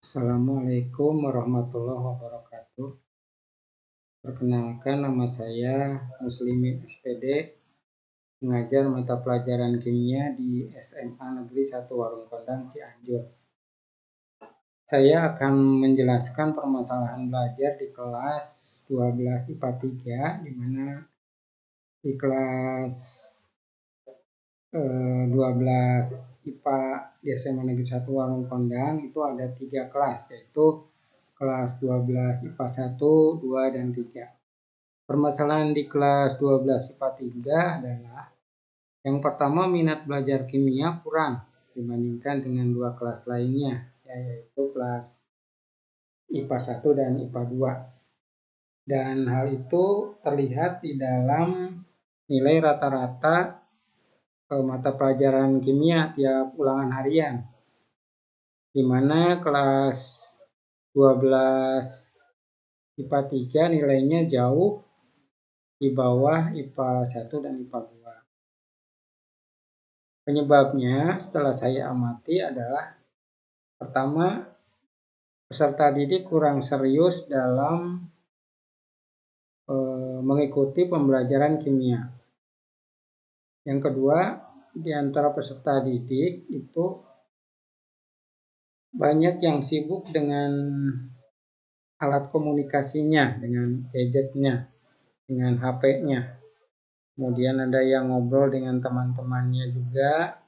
Assalamualaikum warahmatullahi wabarakatuh. Perkenalkan, nama saya Muslimin SPD, mengajar mata pelajaran kimia di SMA Negeri 1 Warung Kondang, Cianjur. Saya akan menjelaskan permasalahan belajar di kelas 12 IPA 3, di mana di kelas 12 IPA di SMA Negeri 1 Warung Kondang itu ada 3 kelas, yaitu kelas 12 IPA 1, 2, dan 3. Permasalahan di kelas 12 IPA 3 adalah yang pertama, minat belajar kimia kurang dibandingkan dengan 2 kelas lainnya, yaitu kelas IPA 1 dan IPA 2. Dan hal itu terlihat di dalam nilai rata-rata mata pelajaran kimia tiap ulangan harian, di mana kelas 12 IPA 3 nilainya jauh di bawah IPA 1 dan IPA 2. Penyebabnya setelah saya amati adalah pertama, peserta didik kurang serius dalam mengikuti pembelajaran kimia. Yang kedua, di antara peserta didik itu banyak yang sibuk dengan alat komunikasinya, dengan gadgetnya, dengan HP-nya. Kemudian ada yang ngobrol dengan teman-temannya juga.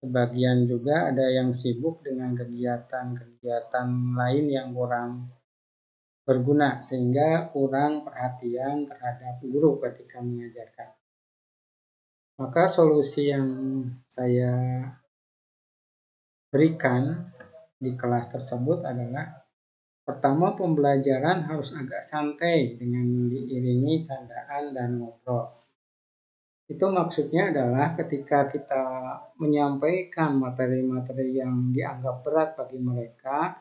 Sebagian juga ada yang sibuk dengan kegiatan-kegiatan lain yang kurang berguna, sehingga kurang perhatian terhadap guru ketika mengajarkan. Maka solusi yang saya berikan di kelas tersebut adalah pertama, pembelajaran harus agak santai dengan diiringi candaan dan ngobrol. Itu maksudnya adalah ketika kita menyampaikan materi-materi yang dianggap berat bagi mereka,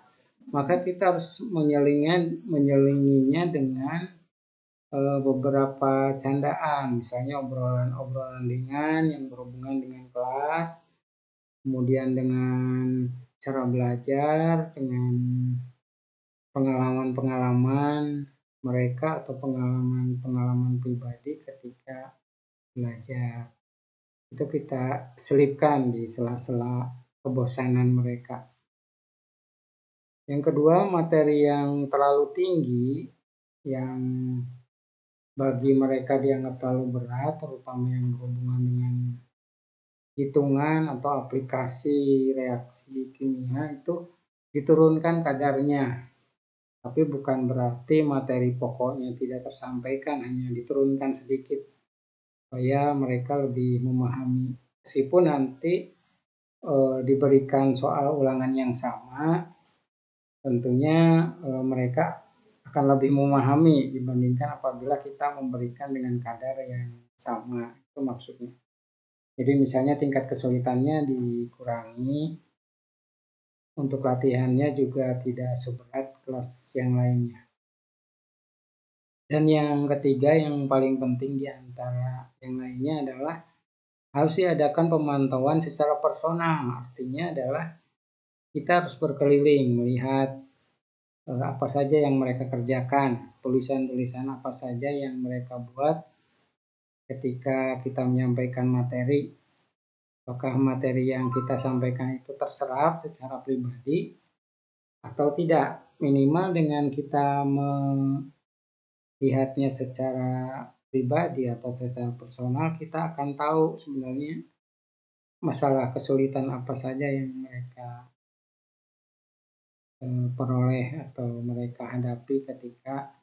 maka kita harus menyelinginya dengan beberapa candaan, misalnya obrolan-obrolan ringan yang berhubungan dengan kelas, kemudian dengan cara belajar, dengan pengalaman-pengalaman mereka atau pengalaman-pengalaman pribadi ketika belajar. Itu kita selipkan di sela-sela kebosanan mereka. Yang kedua, materi yang terlalu tinggi, yang bagi mereka dianggap terlalu berat, terutama yang berhubungan dengan hitungan atau aplikasi reaksi kimia, itu diturunkan kadarnya. Tapi bukan berarti materi pokoknya tidak tersampaikan, hanya diturunkan sedikit supaya mereka lebih memahami. Meskipun nanti diberikan soal ulangan yang sama, tentunya mereka akan lebih memahami dibandingkan apabila kita memberikan dengan kadar yang sama. Itu maksudnya. Jadi misalnya tingkat kesulitannya dikurangi, untuk latihannya juga tidak seberat kelas yang lainnya. Dan yang ketiga, yang paling penting di antara yang lainnya adalah harus diadakan pemantauan secara personal. Artinya adalah kita harus berkeliling melihat apa saja yang mereka kerjakan, tulisan-tulisan apa saja yang mereka buat ketika kita menyampaikan materi. Apakah materi yang kita sampaikan itu terserap secara pribadi atau tidak. Minimal dengan kita melihatnya secara pribadi atau secara personal, kita akan tahu sebenarnya masalah kesulitan apa saja yang mereka peroleh atau mereka hadapi ketika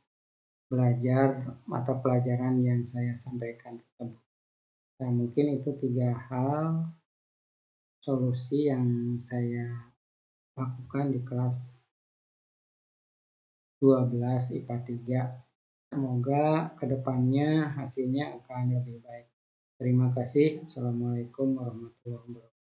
belajar mata pelajaran yang saya sampaikan tersebut. Nah, mungkin itu 3 hal solusi yang saya lakukan di kelas 12 IPA 3. Semoga kedepannya hasilnya akan lebih baik. Terima kasih. Assalamualaikum warahmatullahi wabarakatuh.